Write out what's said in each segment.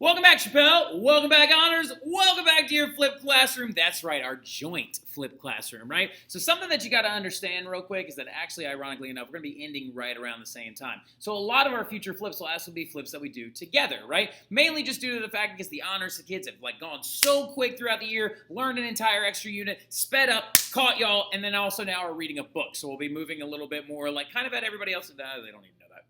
Welcome back, Chappelle. Welcome back, Honors. Welcome back to your Flip Classroom. That's right, our joint Flip Classroom, right? So something that you got to understand real quick is that actually, ironically enough, we're going to be ending right around the same time. So a lot of our future flips will also be flips that we do together, right? Mainly just due to the fact because the Honors kids have gone so quick throughout the year, learned an entire extra unit, sped up, caught y'all, and then also now we're reading a book. So we'll be moving a little bit more kind of at everybody else. They don't even know that.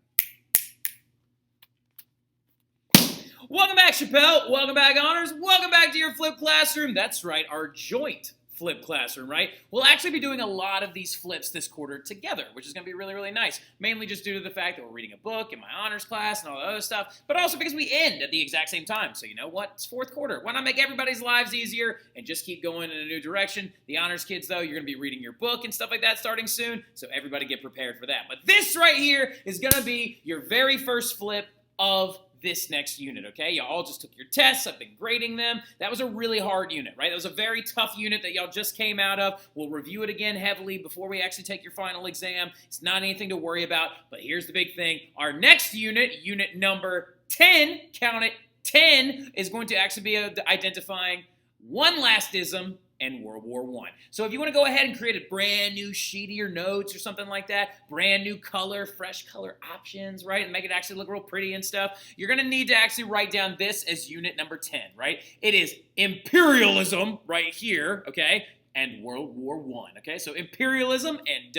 Welcome back, Chappelle. Welcome back, Honors. Welcome back to your Flip Classroom. That's right, our joint Flip Classroom, right? We'll actually be doing a lot of these flips this quarter together, which is going to be really, really nice. Mainly just due to the fact that we're reading a book in my honors class and all that other stuff, but also because we end at the exact same time. So you know what? It's fourth quarter. Why not make everybody's lives easier and just keep going in a new direction? The honors kids, though, you're going to be reading your book and stuff like that starting soon, so everybody get prepared for that. But this right here is going to be your very first flip of this next unit, okay? Y'all all just took your tests. I've been grading them. That was a really hard unit, right? That was a very tough unit that y'all just came out of. We'll review it again heavily before we actually take your final exam. It's not anything to worry about, but here's the big thing. Our next unit, unit number 10, count it, 10, is going to actually be identifying one last ism and World War I. So if you want to go ahead and create a brand new sheet of your notes or something like that, brand new color, fresh color options, right, and make it actually look real pretty and stuff, you're going to need to actually write down this as unit number 10, right? It is imperialism right here, okay? And World War I, okay? So imperialism and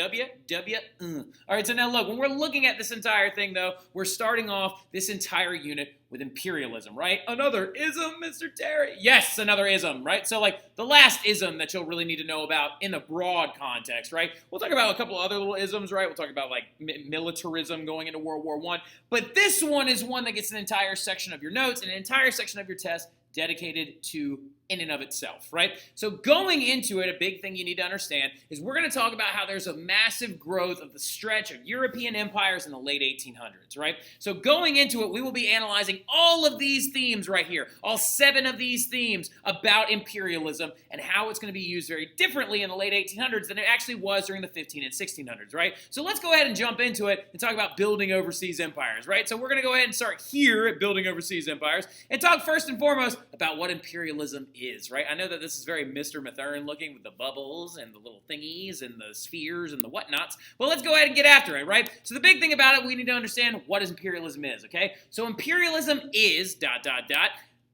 All right, so now look, when we're looking at this entire thing, though, we're starting off this entire unit with imperialism, right? Another ism, Mr. Terry. Yes, another ism, right? So the last ism that you'll really need to know about in the broad context, right? We'll talk about a couple other little isms, right? We'll talk about militarism going into World War I. But this one is one that gets an entire section of your notes and an entire section of your test dedicated to in and of itself, right? So going into it, a big thing you need to understand is we're going to talk about how there's a massive growth of the stretch of European empires in the late 1800s, right? So going into it, we will be analyzing all of these themes right here, all 7 of these themes about imperialism and how it's going to be used very differently in the late 1800s than it actually was during the 15 and 1600s, right? So let's go ahead and jump into it and talk about building overseas empires, right? So we're going to go ahead and start here at building overseas empires and talk first and foremost about what imperialism is, right? I know that this is very Mr. Mathern looking with the bubbles and the little thingies and the spheres and the whatnots. Well, let's go ahead and get after it, right? So the big thing about it, we need to understand what imperialism is, okay? So imperialism is ...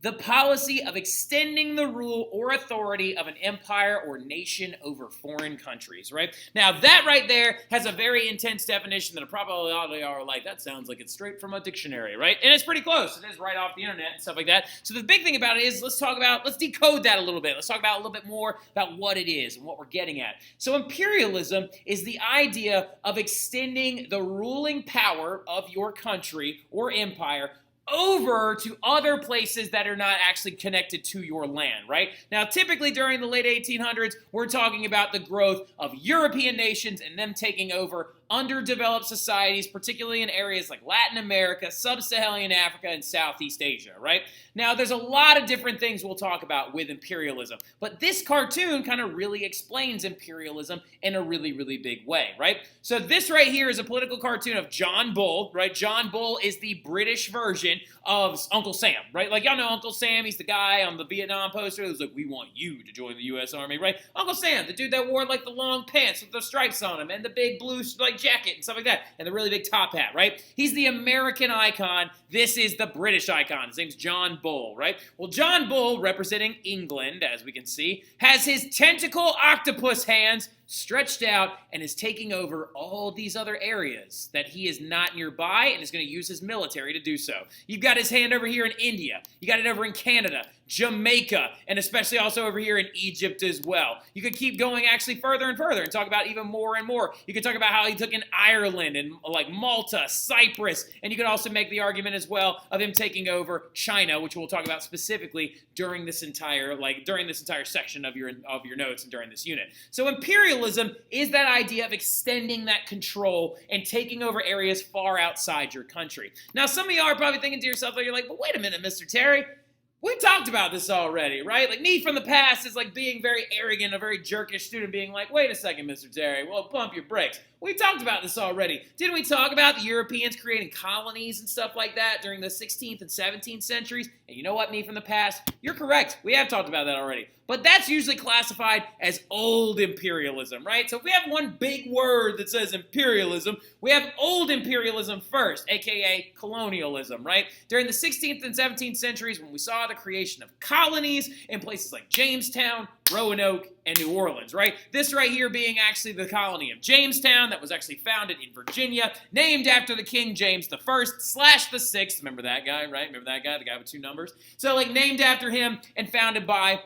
the policy of extending the rule or authority of an empire or nation over foreign countries, right? Now, that right there has a very intense definition that probably all of you are like, that sounds like it's straight from a dictionary, right? And it's pretty close. It is right off the internet and stuff like that. So the big thing about it is let's decode that a little bit. Let's talk about a little bit more about what it is and what we're getting at. So imperialism is the idea of extending the ruling power of your country or empire over to other places that are not actually connected to your land, right? Now, typically during the late 1800s, we're talking about the growth of European nations and them taking over underdeveloped societies, particularly in areas like Latin America, Sub-Saharan Africa, and Southeast Asia, right? Now, there's a lot of different things we'll talk about with imperialism, but this cartoon kind of really explains imperialism in a really, really big way, right? So this right here is a political cartoon of John Bull, right? John Bull is the British version of Uncle Sam, right? Y'all know Uncle Sam. He's the guy on the Vietnam poster who's like, we want you to join the U.S. Army, right? Uncle Sam, the dude that wore the long pants with the stripes on them and the big blue jacket and stuff like that, and the really big top hat, right? He's the American icon. This is the British icon. His name's John Bull, right? Well, John Bull, representing England, as we can see, has his tentacle octopus hands stretched out and is taking over all these other areas that he is not nearby and is going to use his military to do so. You've got his hand over here in India. You got it over in Canada, Jamaica, and especially also over here in Egypt as well. You could keep going actually further and further and talk about even more and more. You could talk about how he took in Ireland and Malta, Cyprus, and you could also make the argument as well of him taking over China, which we'll talk about specifically during this entire section of your notes and during this unit. So imperialism is that idea of extending that control and taking over areas far outside your country. Now, some of y'all are probably thinking to yourself, you're like, but wait a minute, Mr. Terry. We talked about this already, right? Me from the past is being very arrogant, a very jerkish student being like, wait a second, Mr. Terry, well, pump your brakes. We talked about this already. Didn't we talk about the Europeans creating colonies and stuff like that during the 16th and 17th centuries? And you know what, me from the past? You're correct. We have talked about that already. But that's usually classified as old imperialism, right? So if we have one big word that says imperialism, we have old imperialism first, aka colonialism, right? During the 16th and 17th centuries, when we saw the creation of colonies in places like Jamestown, Roanoke, and New Orleans, right? This right here being actually the colony of Jamestown that was actually founded in Virginia, named after the King James the First/the Sixth. Remember that guy, right? Remember that guy, the guy with 2 numbers? So like named after him and founded by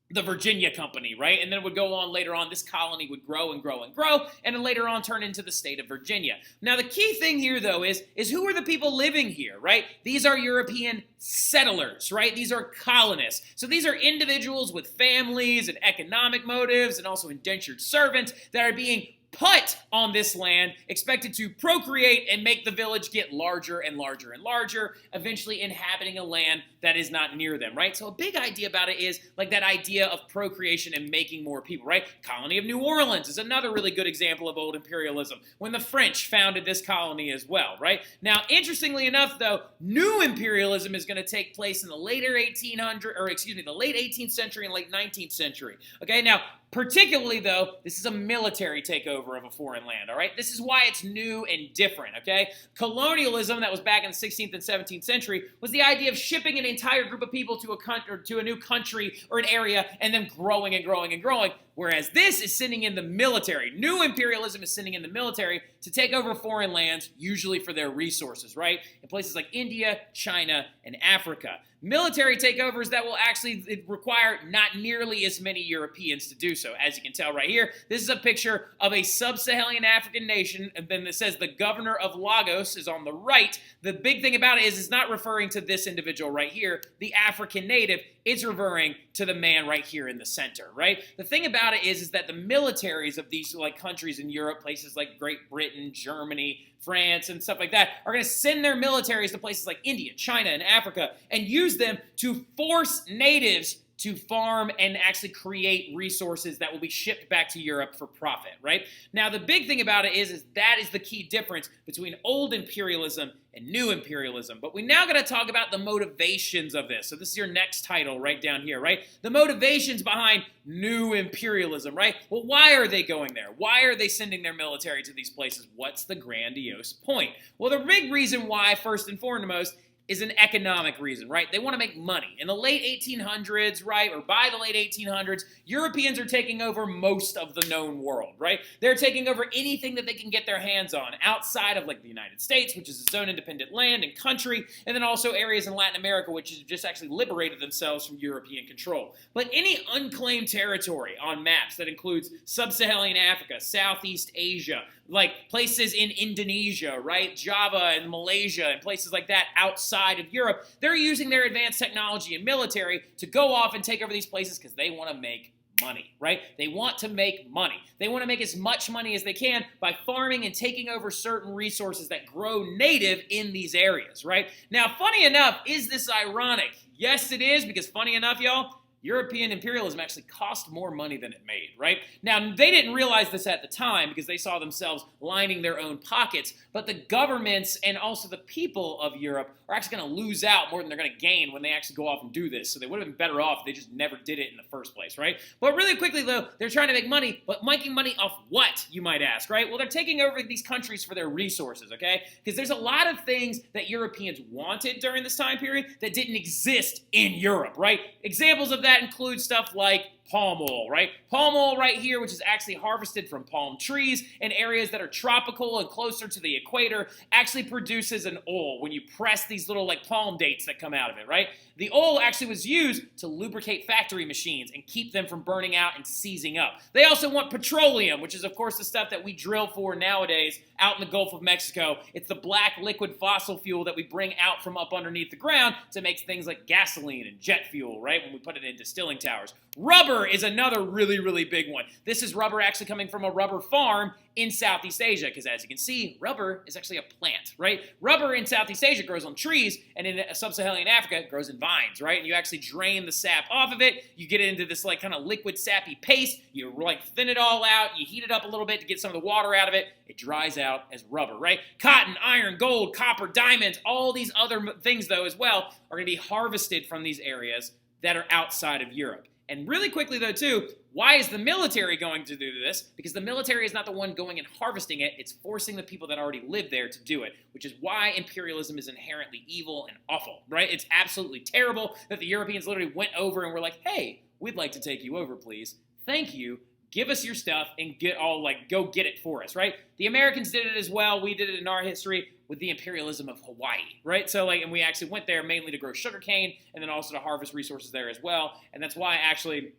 the Virginia Company, right? And then it would go on later on. This colony would grow and grow and grow, and then later on turn into the state of Virginia. Now, the key thing here, though, is who are the people living here, right? These are European settlers, right? These are colonists. So these are individuals with families and economic motives and also indentured servants that are being put on this land, expected to procreate and make the village get larger and larger and larger, eventually inhabiting a land that is not near them, right? So a big idea about it is like that idea of procreation and making more people, right? Colony of New Orleans is another really good example of old imperialism, when the French founded this colony as well, right? Now, interestingly enough, though, new imperialism is going to take place in the late 18th century and late 19th century. Okay, now, particularly, though, this is a military takeover of a foreign land, all right? This is why it's new and different, okay? Colonialism, that was back in the 16th and 17th century, was the idea of shipping an entire group of people to a new country or an area and then growing and growing and growing, whereas this is sitting in the military. New imperialism is sitting in the military to take over foreign lands, usually for their resources, right? In places like India, China, and Africa. Military takeovers that will actually require not nearly as many Europeans to do so. As you can tell right here, this is a picture of a sub-Saharan African nation, and then it says the governor of Lagos is on the right. The big thing about it is it's not referring to this individual right here, the African native. It's referring to the man right here in the center, right? The thing about it is that the militaries of these like countries in Europe, places like Great Britain, Germany, France, and stuff like that, are going to send their militaries to places like India, China, and Africa and use them to force natives to farm and actually create resources that will be shipped back to Europe for profit, right? Now, the big thing about it is that is the key difference between old imperialism and new imperialism. But we now got to talk about the motivations of this. So this is your next title right down here, right? The motivations behind new imperialism, right? Well, why are they going there? Why are they sending their military to these places? What's the grandiose point? Well, the big reason why, first and foremost, is an economic reason, right? They want to make money. In the late 1800s, right, or by the late 1800s, Europeans are taking over most of the known world, right? They're taking over anything that they can get their hands on outside of like the United States, which is its own independent land and country, and then also areas in Latin America, which has just actually liberated themselves from European control. But any unclaimed territory on maps that includes sub-Saharan Africa, Southeast Asia, like places in Indonesia, right, Java and Malaysia and places like that outside of Europe, they're using their advanced technology and military to go off and take over these places because they want to make money, right? They want to make money. They want to make as much money as they can by farming and taking over certain resources that grow native in these areas, right? Now, funny enough, is this ironic? Yes, it is, because funny enough, y'all, European imperialism actually cost more money than it made, right? Now, they didn't realize this at the time because they saw themselves lining their own pockets, but the governments and also the people of Europe are actually going to lose out more than they're going to gain when they actually go off and do this. So they would have been better off if they just never did it in the first place, right? But really quickly, though, they're trying to make money, but making money off what, you might ask, right? Well, they're taking over these countries for their resources, okay? Because there's a lot of things that Europeans wanted during this time period that didn't exist in Europe, right? Examples of that include stuff like palm oil, right? Palm oil right here, which is actually harvested from palm trees in areas that are tropical and closer to the equator, actually produces an oil when you press these little like palm dates that come out of it, right? The oil actually was used to lubricate factory machines and keep them from burning out and seizing up. They also want petroleum, which is of course the stuff that we drill for nowadays out in the Gulf of Mexico. It's the black liquid fossil fuel that we bring out from up underneath the ground to make things like gasoline and jet fuel, right? When we put it in distilling towers. Rubber Rubber is another really, really big one. This is rubber actually coming from a rubber farm in Southeast Asia, because as you can see, rubber is actually a plant, right? Rubber in Southeast Asia grows on trees, and in sub-Saharan Africa, it grows in vines, right? And you actually drain the sap off of it, you get it into this like kind of liquid sappy paste, you like thin it all out, you heat it up a little bit to get some of the water out of it, it dries out as rubber, right? Cotton, iron, gold, copper, diamonds, all these other things though as well are going to be harvested from these areas that are outside of Europe. And really quickly though too, why is the military going to do this? Because the military is not the one going and harvesting it, it's forcing the people that already live there to do it, which is why imperialism is inherently evil and awful, right? It's absolutely terrible that the Europeans literally went over and were like, hey, we'd like to take you over, please. Thank you. Give us your stuff and go get it for us, right? The Americans did it as well. We did it in our history with the imperialism of Hawaii, right? So and we actually went there mainly to grow sugarcane and then also to harvest resources there as well. And that's why actually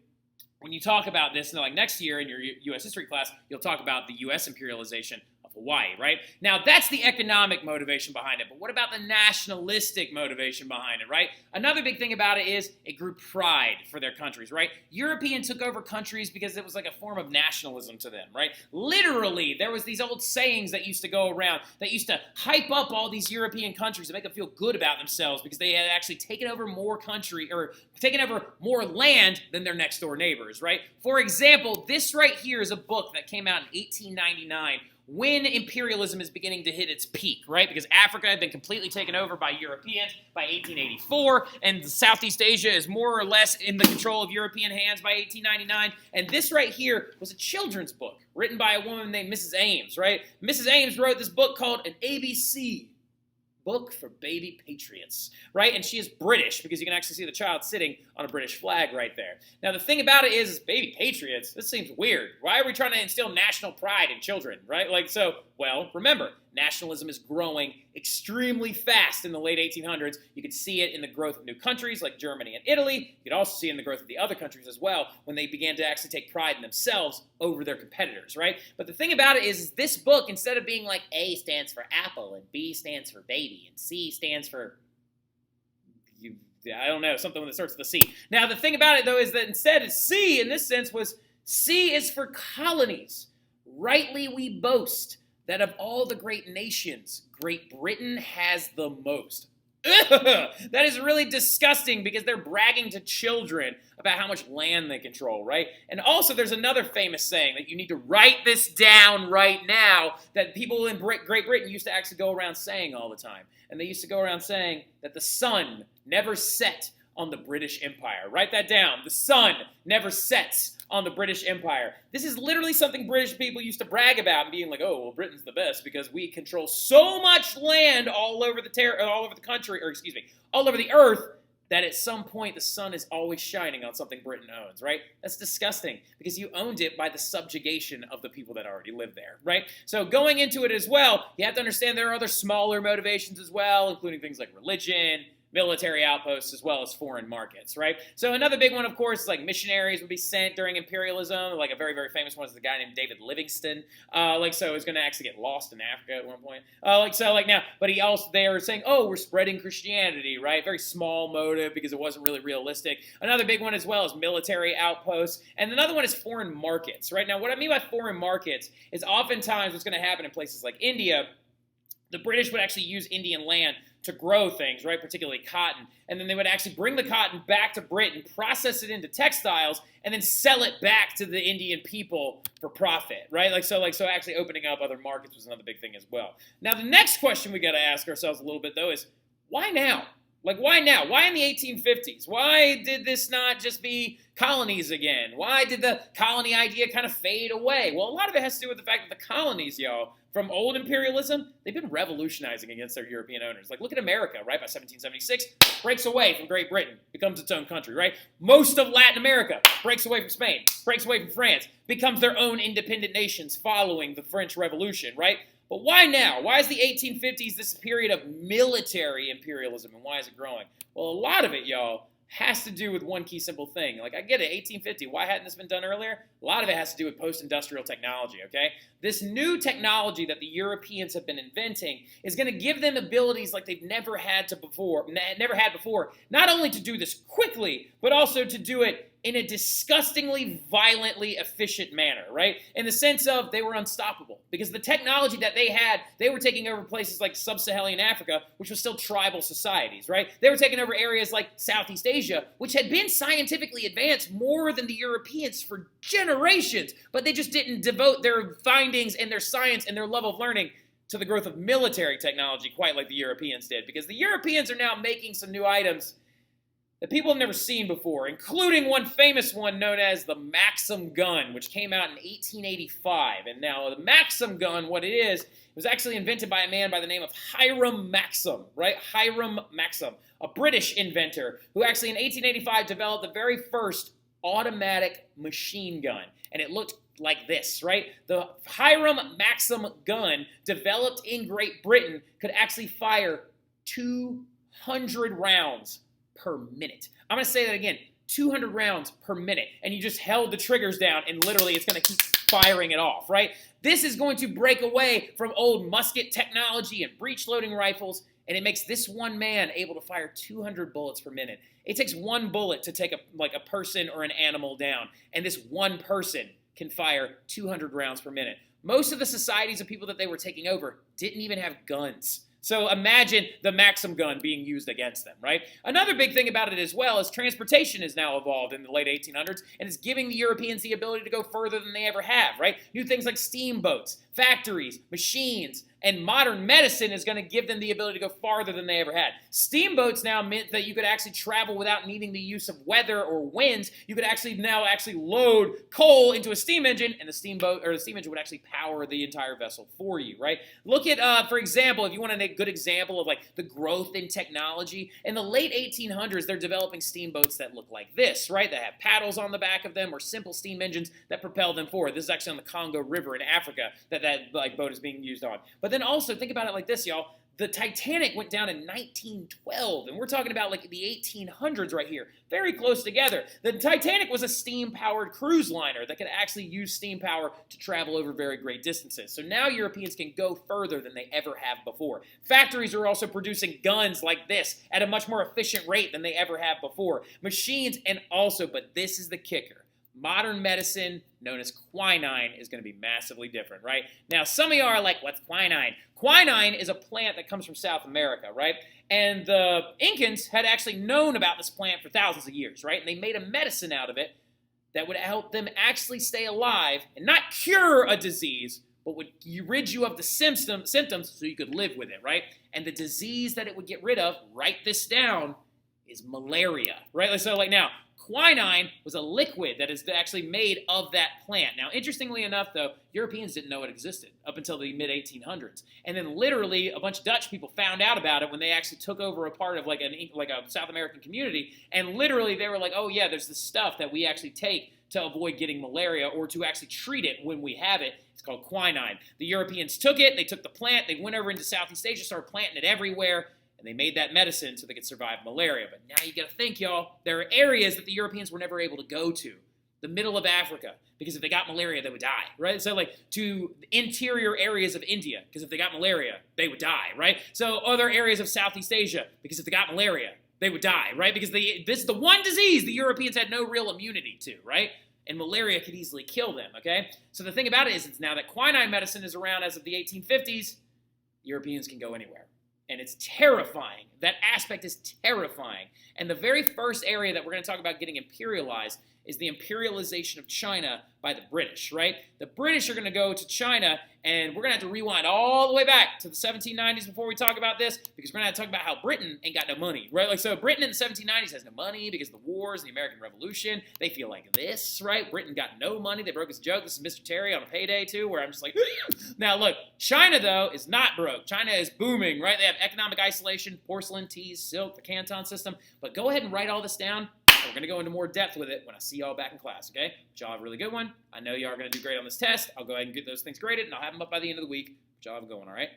when you talk about this, next year in your U.S. history class, you'll talk about the U.S. imperialization of Hawaii, right? Now, that's the economic motivation behind it, but what about the nationalistic motivation behind it, right? Another big thing about it is it grew pride for their countries, right? Europeans took over countries because it was like a form of nationalism to them, right? Literally, there was these old sayings that used to go around that used to hype up all these European countries to make them feel good about themselves because they had actually taken over more country or taken over more land than their next door neighbors, right? For example, this right here is a book that came out in 1899 when imperialism is beginning to hit its peak, right? Because Africa had been completely taken over by Europeans by 1884, and Southeast Asia is more or less in the control of European hands by 1899. And this right here was a children's book written by a woman named Mrs. Ames, right? Mrs. Ames wrote this book called An ABC Book for Baby Patriots, right? And she is British because you can actually see the child sitting on a British flag right there. Now, the thing about it is baby patriots, this seems weird. Why are we trying to instill national pride in children, right? Well, remember, nationalism is growing extremely fast in the late 1800s. You could see it in the growth of new countries like Germany and Italy. You could also see it in the growth of the other countries as well when they began to actually take pride in themselves over their competitors, right? But the thing about it is this book, instead of being like A stands for apple and B stands for baby and C stands for I don't know, something that starts with a C. Now, the thing about it, though, is that instead C, in this sense, was C is for colonies. Rightly we boast that of all the great nations, Great Britain has the most. That is really disgusting because they're bragging to children about how much land they control, right? And also there's another famous saying that you need to write this down right now that people in Great Britain used to actually go around saying all the time. And they used to go around saying that the sun never set on the British Empire. Write that down. The sun never sets on the British Empire. This is literally something British people used to brag about and being like, oh, well, Britain's the best because we control so much land all over the country, all over the earth, that at some point the sun is always shining on something Britain owns, right? That's disgusting because you owned it by the subjugation of the people that already live there, right? So going into it as well, you have to understand there are other smaller motivations as well, including things like religion, military outposts, as well as foreign markets, right? So another big one, of course, is like missionaries would be sent during imperialism. Like a very, very famous one is the guy named David Livingstone. So he's going to actually get lost in Africa at one point. But he also, they are saying, oh, we're spreading Christianity, right? Very small motive because it wasn't really realistic. Another big one as well is military outposts. And another one is foreign markets, right? Now, what I mean by foreign markets is oftentimes what's going to happen in places like India, the British would actually use Indian land to grow things, right, particularly cotton. And then they would actually bring the cotton back to Britain, process it into textiles, and then sell it back to the Indian people for profit, right? So actually opening up other markets was another big thing as well. Now, the next question we got to ask ourselves a little bit, though, is why now? Why now? Why in the 1850s? Why did this not just be colonies again? Why did the colony idea kind of fade away? Well, a lot of it has to do with the fact that the colonies, y'all, from old imperialism, they've been revolutionizing against their European owners. Look at America, right? By 1776, breaks away from Great Britain, becomes its own country, right? Most of Latin America breaks away from Spain, breaks away from France, becomes their own independent nations following the French Revolution, right? But why now? Why is the 1850s this period of military imperialism, and why is it growing? Well, a lot of it, y'all, has to do with one key simple thing. I get it, 1850, why hadn't this been done earlier? A lot of it has to do with post-industrial technology, okay? This new technology that the Europeans have been inventing is going to give them abilities like they've never had before, not only to do this quickly, but also to do it in a disgustingly, violently efficient manner, right? In the sense of they were unstoppable because the technology that they had, they were taking over places like sub-Saharan Africa, which was still tribal societies, right? They were taking over areas like Southeast Asia, which had been scientifically advanced more than the Europeans for generations, but they just didn't devote their findings and their science and their love of learning to the growth of military technology quite like the Europeans did, because the Europeans are now making some new items that people have never seen before, including one famous one known as the Maxim gun, which came out in 1885. And now the Maxim gun, what it is, it was actually invented by a man by the name of Hiram Maxim, right? Hiram Maxim, a British inventor who actually in 1885 developed the very first automatic machine gun. And it looked like this, right? The Hiram Maxim gun, developed in Great Britain, could actually fire 200 rounds per minute. I'm going to say that again, 200 rounds per minute. And you just held the triggers down and literally it's going to keep firing it off, right? This is going to break away from old musket technology and breech loading rifles, and it makes this one man able to fire 200 bullets per minute. It takes one bullet to take a person or an animal down, and this one person can fire 200 rounds per minute. Most of the societies of people that they were taking over didn't even have guns. So imagine the Maxim gun being used against them, right? Another big thing about it as well is transportation has now evolved in the late 1800s and is giving the Europeans the ability to go further than they ever have, right? New things like steamboats, factories, machines, and modern medicine is going to give them the ability to go farther than they ever had. Steamboats now meant that you could actually travel without needing the use of weather or winds. You could actually load coal into a steam engine, and the steamboat or the steam engine would actually power the entire vessel for you, right? Look at, for example, if you want a good example of like the growth in technology, in the late 1800s, they're developing steamboats that look like this, right? That have paddles on the back of them or simple steam engines that propel them forward. This is actually on the Congo River in Africa that boat is being used on. But then also think about it like this, y'all. The Titanic went down in 1912, and we're talking about like the 1800s right here, very close together. The Titanic was a steam-powered cruise liner that could actually use steam power to travel over very great distances. So now Europeans can go further than they ever have before. Factories are also producing guns like this at a much more efficient rate than they ever have before. Machines, and also, but this is the kicker, modern medicine, known as quinine, is going to be massively different, right? Now, some of you are like, what's quinine? Quinine is a plant that comes from South America, right? And the Incans had actually known about this plant for thousands of years, right? And they made a medicine out of it that would help them actually stay alive and not cure a disease, but would rid you of the symptoms so you could live with it, right? And the disease that it would get rid of, write this down, is malaria, right? So like now, quinine was a liquid that is actually made of that plant. Now, interestingly enough, though, Europeans didn't know it existed up until the mid-1800s. And then literally a bunch of Dutch people found out about it when they actually took over a part of like a South American community. And literally they were like, oh yeah, there's this stuff that we actually take to avoid getting malaria or to actually treat it when we have it. It's called quinine. The Europeans took it, they took the plant, they went over into Southeast Asia, started planting it everywhere, and they made that medicine so they could survive malaria. But now you got to think, y'all, there are areas that the Europeans were never able to go to. The middle of Africa, because if they got malaria, they would die, right? So like to the interior areas of India, because if they got malaria, they would die, right? So other areas of Southeast Asia, because if they got malaria, they would die, right? Because this is the one disease the Europeans had no real immunity to, right? And malaria could easily kill them, okay? So the thing about it is, it's now that quinine medicine is around as of the 1850s, Europeans can go anywhere. And it's terrifying. That aspect is terrifying. And the very first area that we're going to talk about getting imperialized is the imperialization of China by the British, right? The British are going to go to China, and we're going to have to rewind all the way back to the 1790s before we talk about this, because we're going to have to talk about how Britain ain't got no money, right? Like, so Britain in the 1790s has no money because of the wars, the American Revolution. They feel like this, right? Britain got no money. They broke his joke. This is Mr. Terry on a payday, too, where I'm just like, now look, China, though, is not broke. China is booming, right? They have economic isolation, porcelain, teas, silk, the Canton system. But go ahead and write all this down. We're going to go into more depth with it when I see y'all back in class, okay? But y'all have a really good one. I know y'all are going to do great on this test. I'll go ahead and get those things graded, and I'll have them up by the end of the week. But y'all have a good one, all right?